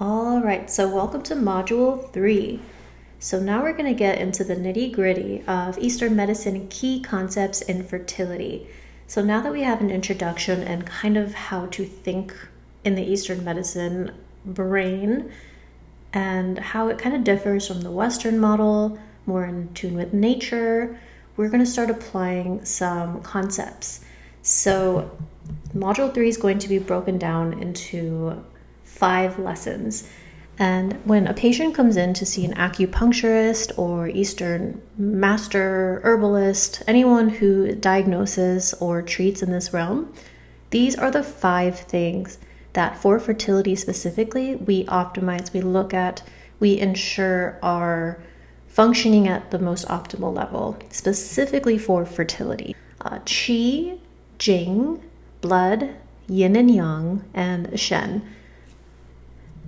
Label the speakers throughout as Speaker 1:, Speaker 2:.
Speaker 1: All right, so welcome to Module 3. So now we're going to get into the nitty-gritty of Eastern medicine key concepts in fertility. So now that we have an introduction and kind of how to think in the Eastern medicine brain and how it kind of differs from the Western model, more in tune with nature, we're going to start applying some concepts. So Module 3 is going to be broken down into 5 lessons. And when a patient comes in to see an acupuncturist or Eastern master herbalist, anyone who diagnoses or treats in this realm, these are the 5 things that for fertility specifically, we optimize, we look at, we ensure are functioning at the most optimal level, specifically for fertility. Qi, Jing, blood, yin and yang, and shen.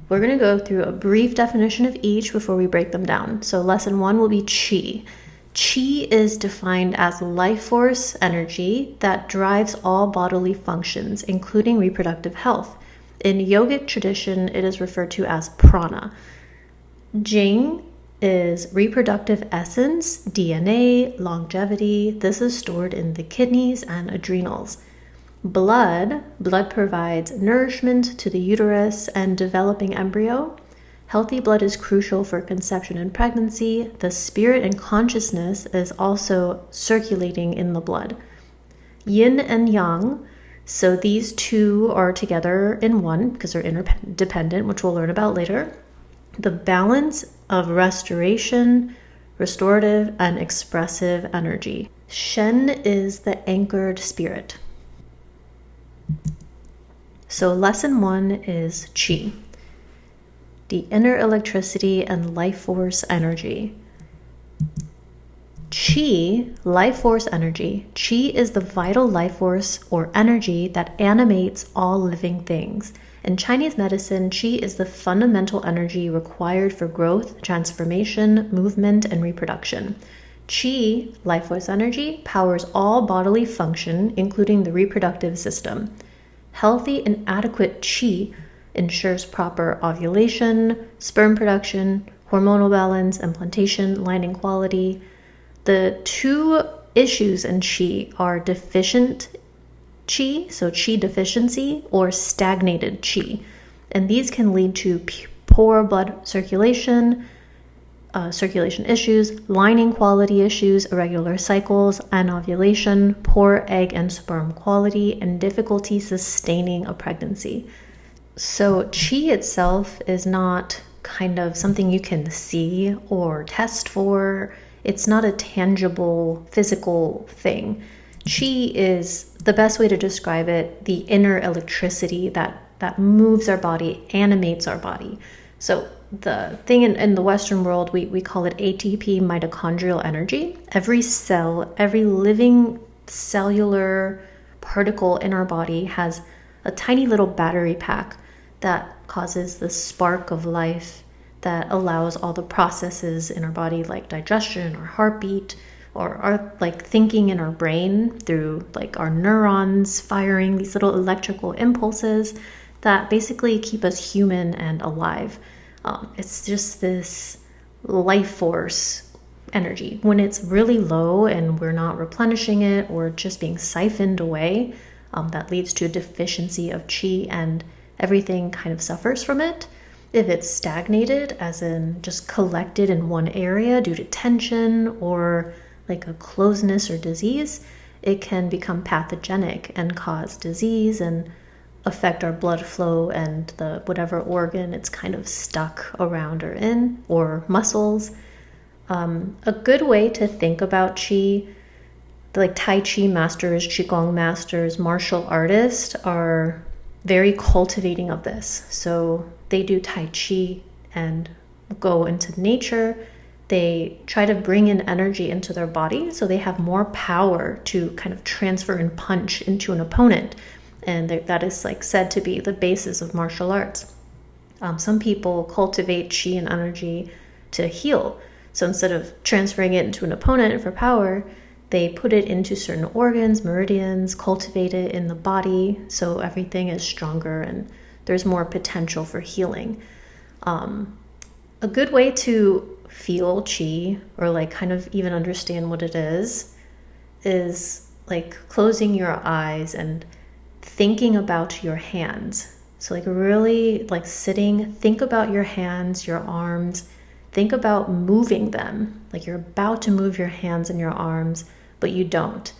Speaker 1: We're going to go through a brief definition of each before we break them down. So lesson 1 will be qi. Qi is defined as life force energy that drives all bodily functions, including reproductive health. In yogic tradition, it is referred to as prana. Jing is reproductive essence, DNA, longevity. This is stored in the kidneys and adrenals. Blood provides nourishment to the uterus and developing embryo. Healthy blood is crucial for conception and pregnancy. The spirit and consciousness is also circulating in the blood. Yin and yang, so these two are together in one because they're interdependent, which we'll learn about later. The balance of restoration, restorative, and expressive energy. Shen is the anchored spirit. So lesson 1 is qi, the inner electricity and life force energy. Qi, life force energy. Qi is the vital life force or energy that animates all living things. In Chinese medicine, qi is the fundamental energy required for growth, transformation, movement, and reproduction. Qi, life force energy, powers all bodily function, including the reproductive system. Healthy and adequate qi ensures proper ovulation, sperm production, hormonal balance, implantation, lining quality. The 2 issues in qi are deficient qi, so qi deficiency, or stagnated qi. And these can lead to poor blood circulation issues, lining quality issues, irregular cycles, anovulation, poor egg and sperm quality, and difficulty sustaining a pregnancy. So qi itself is not kind of something you can see or test for. It's not a tangible physical thing. Qi is, the best way to describe it, the inner electricity that moves our body, animates our body. So the thing in the Western world, we call it ATP, mitochondrial energy. Every cell, every living cellular particle in our body has a tiny little battery pack that causes the spark of life that allows all the processes in our body, like digestion or heartbeat, or our like thinking in our brain through like our neurons firing these little electrical impulses that basically keep us human and alive. It's just this life force energy. When it's really low and we're not replenishing it or just being siphoned away, that leads to a deficiency of qi and everything kind of suffers from it. If it's stagnated, as in just collected in one area due to tension or like a closeness or disease, it can become pathogenic and cause disease and affect our blood flow and the whatever organ it's kind of stuck around or in, or muscles. A good way to think about qi, like Tai Chi masters, Qigong masters, martial artists are very cultivating of this. So they do Tai Chi and go into nature. They try to bring in energy into their body so they have more power to kind of transfer and punch into an opponent. And that is like said to be the basis of martial arts. Some people cultivate qi and energy to heal. So instead of transferring it into an opponent for power, they put it into certain organs, meridians, cultivate it in the body so everything is stronger and there's more potential for healing. A good way to feel chi, or like kind of even understand what it is like closing your eyes and thinking about your hands. So like really like sitting, think about your hands, your arms, think about moving them. Like you're about to move your hands and your arms, but you don't.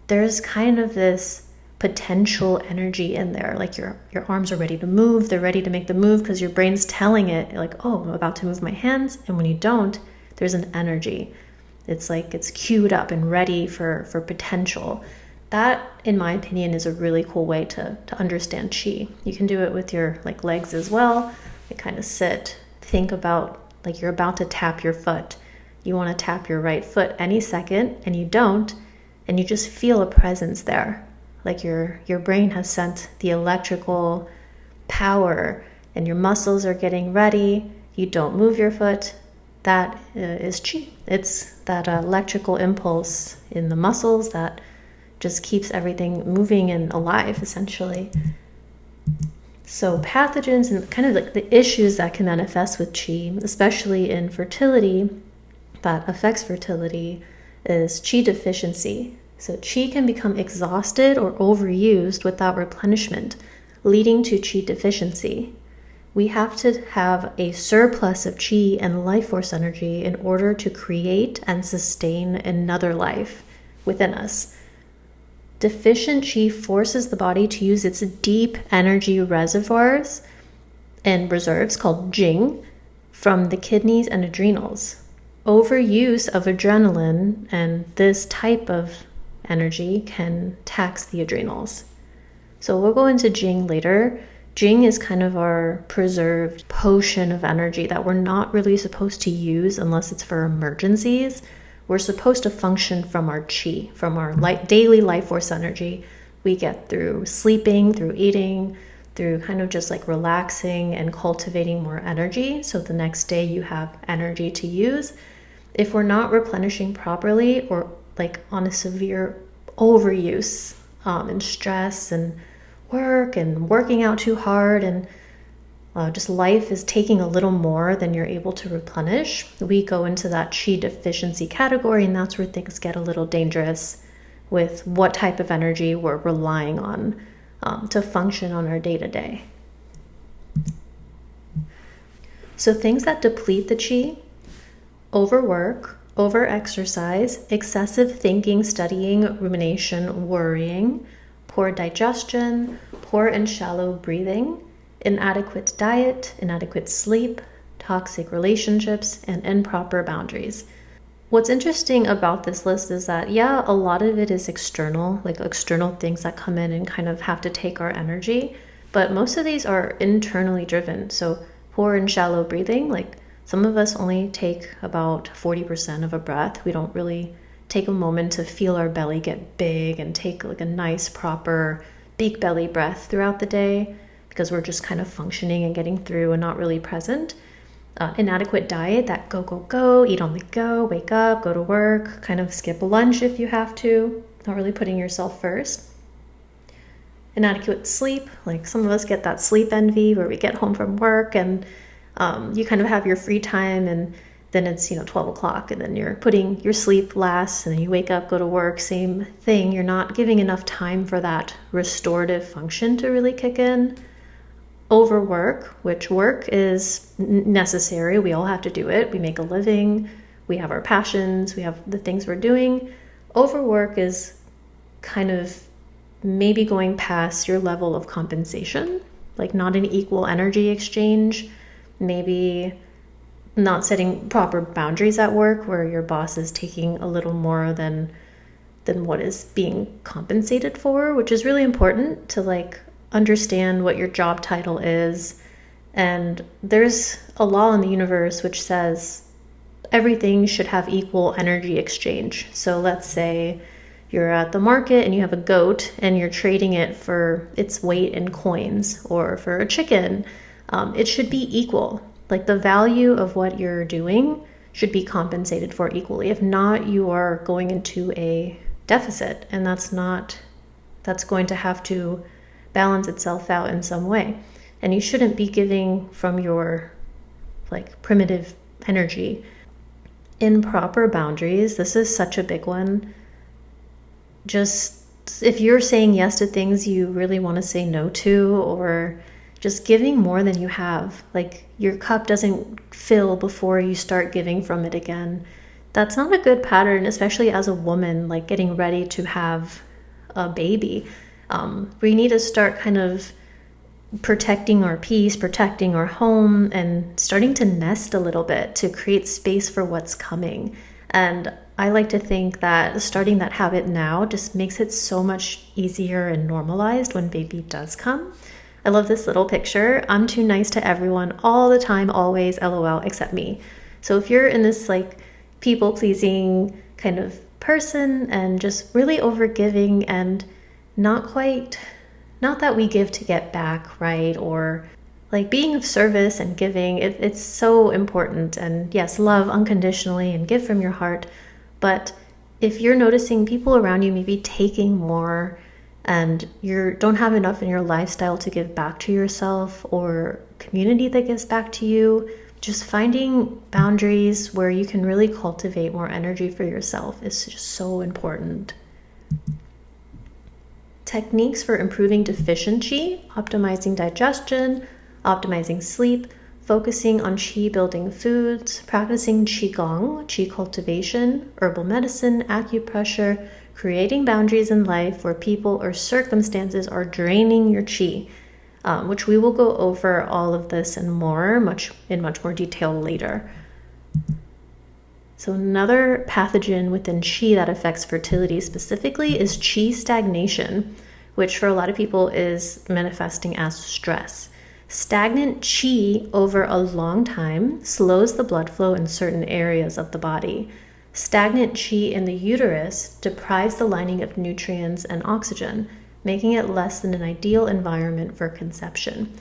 Speaker 1: There's kind of this potential energy in there. Like your arms are ready to move. They're ready to make the move because your brain's telling it like, oh, I'm about to move my hands. And when you don't, there's an energy. It's like it's queued up and ready for potential. That, in my opinion, is a really cool way to understand chi. You can do it with your like legs as well. You kind of sit, think about like you're about to tap your foot. You want to tap your right foot any second, and you don't, and you just feel a presence there. Like your brain has sent the electrical power, and your muscles are getting ready. You don't move your foot. That is chi. It's that electrical impulse in the muscles that just keeps everything moving and alive, essentially. So pathogens and kind of like the issues that can manifest with chi, especially in fertility, that affects fertility, is chi deficiency. So chi can become exhausted or overused without replenishment, leading to chi deficiency. We have to have a surplus of chi and life force energy in order to create and sustain another life within us. Deficient chi forces the body to use its deep energy reservoirs and reserves called jing from the kidneys and adrenals. Overuse of adrenaline and this type of energy can tax the adrenals. So we'll go into jing later. Jing is kind of our preserved potion of energy that we're not really supposed to use unless it's for emergencies. We're supposed to function from our chi, from our daily life force energy we get through sleeping, through eating, through kind of just like relaxing and cultivating more energy. So the next day you have energy to use. If we're not replenishing properly, or like on a severe overuse and stress and work and working out too hard and just life is taking a little more than you're able to replenish, we go into that chi deficiency category, and that's where things get a little dangerous with what type of energy we're relying on to function on our day-to-day. So things that deplete the chi: overwork, overexercise, excessive thinking, studying, rumination, worrying, poor digestion, poor and shallow breathing, inadequate diet, inadequate sleep, toxic relationships, and improper boundaries. What's interesting about this list is that, yeah, a lot of it is external, like external things that come in and kind of have to take our energy, but most of these are internally driven. So poor and shallow breathing, like some of us only take about 40% of a breath. We don't really take a moment to feel our belly get big and take like a nice, proper, big belly breath throughout the day, because we're just kind of functioning and getting through and not really present. Inadequate diet, that go, eat on the go, wake up, go to work, kind of skip lunch if you have to, not really putting yourself first. Inadequate sleep, like some of us get that sleep envy where we get home from work and you kind of have your free time, and then it's 12 o'clock and then you're putting your sleep last, and then you wake up, go to work, same thing. You're not giving enough time for that restorative function to really kick in. Overwork, which work is necessary. We all have to do it. We make a living. We have our passions. We have the things we're doing. Overwork is kind of maybe going past your level of compensation, like not an equal energy exchange, maybe not setting proper boundaries at work where your boss is taking a little more than what is being compensated for, which is really important to like understand what your job title is. And there's a law in the universe which says everything should have equal energy exchange. So let's say you're at the market and you have a goat and you're trading it for its weight in coins, or for a chicken. It should be equal. Like the value of what you're doing should be compensated for equally. If not, you are going into a deficit, and that's going to have to balance itself out in some way. And you shouldn't be giving from your like primitive energy. Improper boundaries, this is such a big one. Just if you're saying yes to things you really want to say no to, or just giving more than you have, like your cup doesn't fill before you start giving from it again. That's not a good pattern, especially as a woman, like getting ready to have a baby. We need to start kind of protecting our peace, protecting our home, and starting to nest a little bit to create space for what's coming. And I like to think that starting that habit now just makes it so much easier and normalized when baby does come. I love this little picture. I'm too nice to everyone all the time, always, LOL, except me. So if you're in this like people-pleasing kind of person and just really overgiving and not that we give to get back, right? Or like being of service and giving, it's so important. And yes, love unconditionally and give from your heart. But if you're noticing people around you maybe taking more and you don't have enough in your lifestyle to give back to yourself or community that gives back to you, just finding boundaries where you can really cultivate more energy for yourself is just so important. Techniques for improving deficiency, optimizing digestion, optimizing sleep, focusing on qi building foods, practicing qigong, qi cultivation, herbal medicine, acupressure, creating boundaries in life where people or circumstances are draining your qi, which we will go over all of this and more in much more detail later. So another pathogen within qi that affects fertility specifically is qi stagnation, which for a lot of people is manifesting as stress. Stagnant qi over a long time slows the blood flow in certain areas of the body. Stagnant qi in the uterus deprives the lining of nutrients and oxygen, making it less than an ideal environment for conception.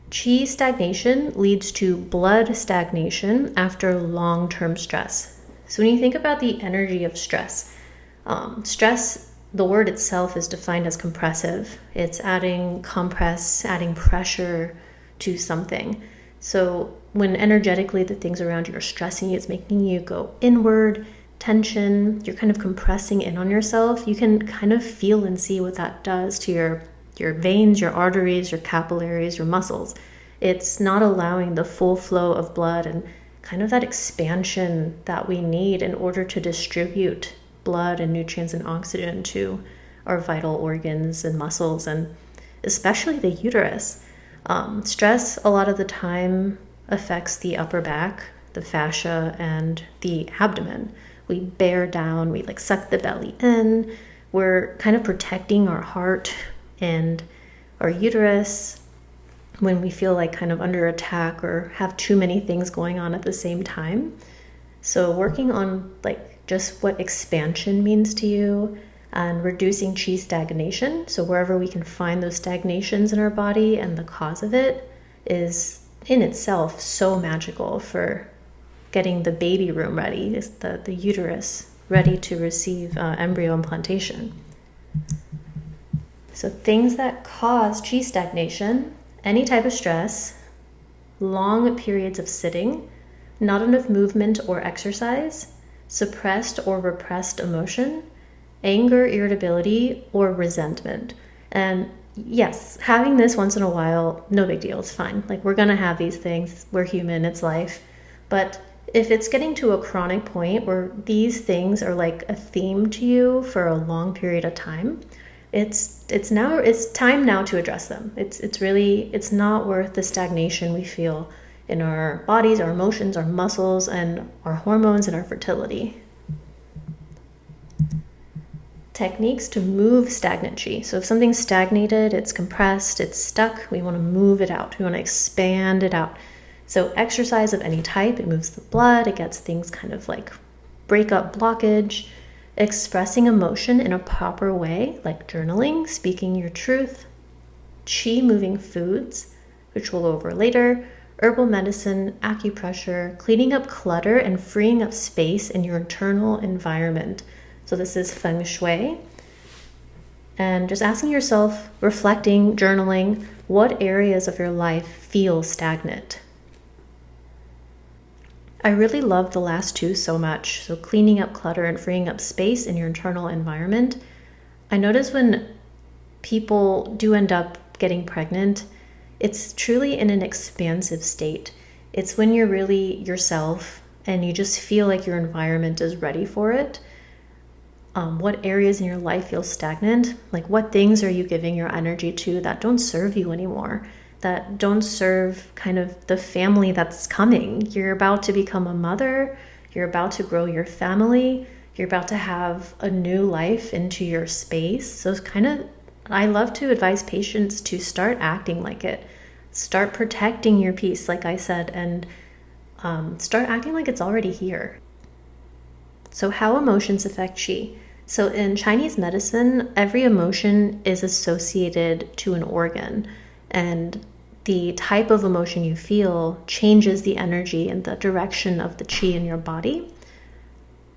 Speaker 1: Qi stagnation leads to blood stagnation after long-term stress. So when you think about the energy of stress, the word itself is defined as compressive. It's adding pressure to something. So when energetically the things around you are stressing you, it's making you go inward, tension, you're kind of compressing in on yourself. You can kind of feel and see what that does to your veins, your arteries, your capillaries, your muscles. It's not allowing the full flow of blood and kind of that expansion that we need in order to distribute blood and nutrients and oxygen to our vital organs and muscles, and especially the uterus. Stress a lot of the time affects the upper back, the fascia, and the abdomen. We bear down, we like suck the belly in. We're kind of protecting our heart and our uterus when we feel like kind of under attack or have too many things going on at the same time. So working on like just what expansion means to you and reducing qi stagnation. So wherever we can find those stagnations in our body and the cause of it is in itself so magical for getting the baby room ready, is the uterus ready to receive embryo implantation. So things that cause qi stagnation: any type of stress, long periods of sitting, not enough movement or exercise, suppressed or repressed emotion, anger, irritability, or resentment. And yes, having this once in a while, no big deal, it's fine. Like we're gonna have these things, we're human, it's life. But if it's getting to a chronic point where these things are like a theme to you for a long period of time, it's time now to address them. It's not worth the stagnation we feel in our bodies, our emotions, our muscles, and our hormones and our fertility. Techniques to move stagnant qi. So if something's stagnated, it's compressed, it's stuck, we want to move it out. We want to expand it out. So exercise of any type, it moves the blood, it gets things kind of like break up blockage. Expressing emotion in a proper way, like journaling, speaking your truth. Qi moving foods, which we'll go over later. Herbal medicine, acupressure, cleaning up clutter and freeing up space in your internal environment. So this is feng shui. And just asking yourself, reflecting, journaling, what areas of your life feel stagnant? I really love the last two so much. So cleaning up clutter and freeing up space in your internal environment. I notice when people do end up getting pregnant, it's truly in an expansive state. It's when you're really yourself and you just feel like your environment is ready for it. What areas in your life feel stagnant? Like what things are you giving your energy to that don't serve you anymore? That don't serve kind of the family that's coming. You're about to become a mother. You're about to grow your family. You're about to have a new life into your space. So it's kind of, I love to advise patients to start acting like it. Start protecting your peace, like I said, and start acting like it's already here. So how emotions affect qi. So in Chinese medicine, every emotion is associated to an organ, and the type of emotion you feel changes the energy and the direction of the qi in your body.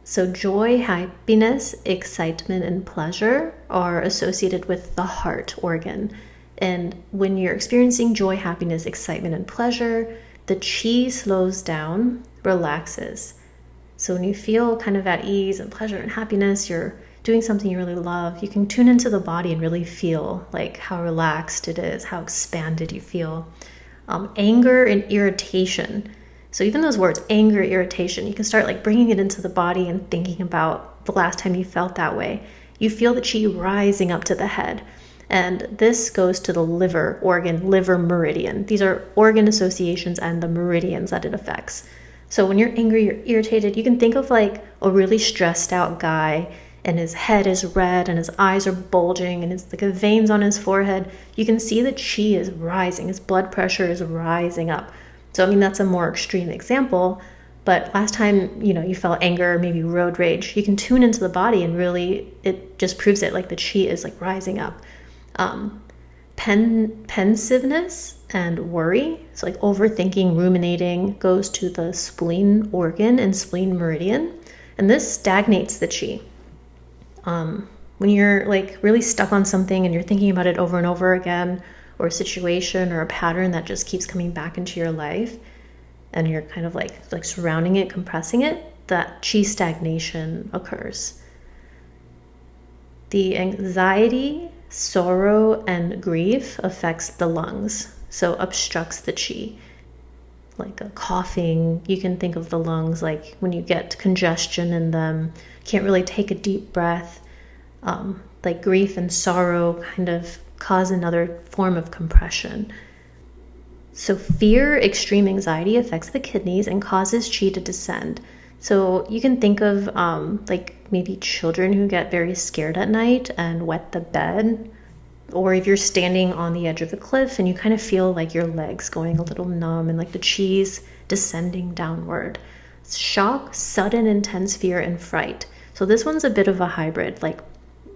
Speaker 1: So joy, happiness, excitement, and pleasure are associated with the heart organ. And when you're experiencing joy, happiness, excitement, and pleasure, the qi slows down, relaxes. So when you feel kind of at ease and pleasure and happiness, you're doing something you really love, you can tune into the body and really feel like how relaxed it is, how expanded you feel. Anger and irritation. So even those words, anger, irritation, you can start like bringing it into the body and thinking about the last time you felt that way. You feel the qi rising up to the head. And this goes to the liver organ, liver meridian. These are organ associations and the meridians that it affects. So when you're angry, you're irritated, you can think of like a really stressed out guy and his head is red and his eyes are bulging and it's like a veins on his forehead. You can see the qi is rising, his blood pressure is rising up. So I mean, that's a more extreme example, but last time, you felt anger, maybe road rage, you can tune into the body and really, it just proves it, like the qi is like rising up. Pensiveness and worry, so like overthinking, ruminating, goes to the spleen organ and spleen meridian, and this stagnates the qi. When you're like really stuck on something and you're thinking about it over and over again, or a situation or a pattern that just keeps coming back into your life, and you're kind of like surrounding it, compressing it, that qi stagnation occurs. The anxiety, sorrow, and grief affects the lungs, so obstructs the qi. Like a coughing, you can think of the lungs like when you get congestion in them, can't really take a deep breath. Like grief and sorrow kind of cause another form of compression. So fear, extreme anxiety affects the kidneys and causes qi to descend. So you can think of like maybe children who get very scared at night and wet the bed, or if you're standing on the edge of a cliff and you kind of feel like your legs going a little numb and like the qi's descending downward. Shock, sudden intense fear, and fright. So this one's a bit of a hybrid. Like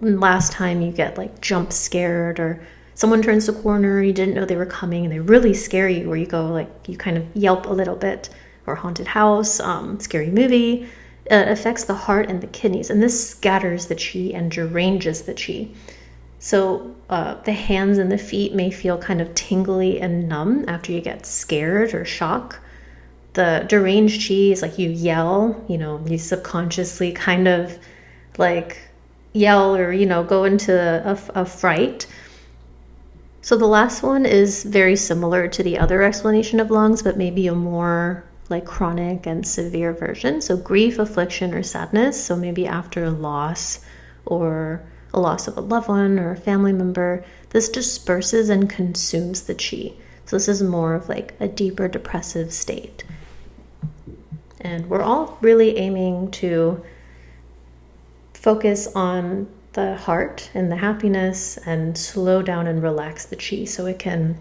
Speaker 1: last time you get like jump scared, or someone turns the corner, you didn't know they were coming and they really scare you, where you go like, you kind of yelp a little bit, or haunted house, scary movie. It affects the heart and the kidneys, and this scatters the qi and deranges the qi. So the hands and the feet may feel kind of tingly and numb after you get scared or shock. The deranged qi is like you yell, you subconsciously kind of like yell or, go into a fright. So the last one is very similar to the other explanation of lungs, but maybe a more like chronic and severe version. So grief, affliction, or sadness. So maybe after a loss or a loss of a loved one or a family member, this disperses and consumes the qi. So this is more of like a deeper depressive state. And we're all really aiming to focus on the heart and the happiness and slow down and relax the qi so it can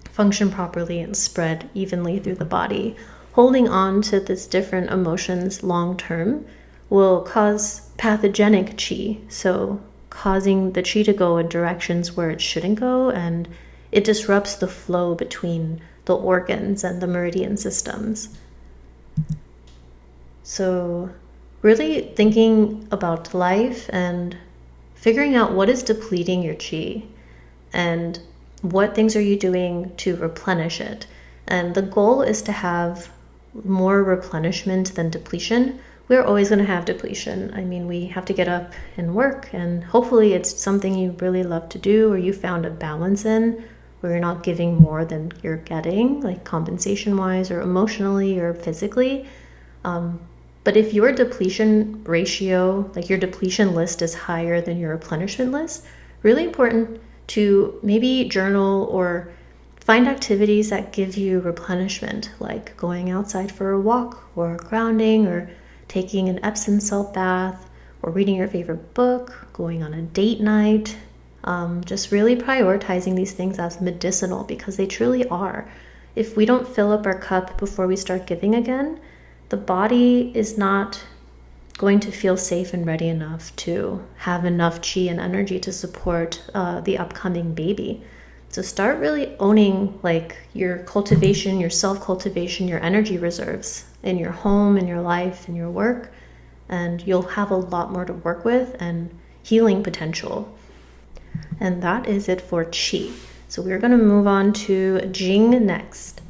Speaker 1: function properly and spread evenly through the body. Holding on to these different emotions long term will cause pathogenic qi, so causing the qi to go in directions where it shouldn't go, and it disrupts the flow between the organs and the meridian systems. So really thinking about life and figuring out what is depleting your qi and what things are you doing to replenish it. And the goal is to have more replenishment than depletion. We're always going to have depletion. I mean, we have to get up and work, and hopefully it's something you really love to do or you found a balance in where you're not giving more than you're getting, like compensation wise or emotionally or physically. But if your depletion ratio, like your depletion list is higher than your replenishment list, really important to maybe journal or find activities that give you replenishment, like going outside for a walk or grounding or taking an Epsom salt bath or reading your favorite book, going on a date night. Just really prioritizing these things as medicinal because they truly are. If we don't fill up our cup before we start giving again, the body is not going to feel safe and ready enough to have enough chi and energy to support the upcoming baby. So start really owning like your cultivation, your self-cultivation, your energy reserves in your home, in your life, in your work, and you'll have a lot more to work with and healing potential. And that is it for Qi. So we're going to move on to Jing next.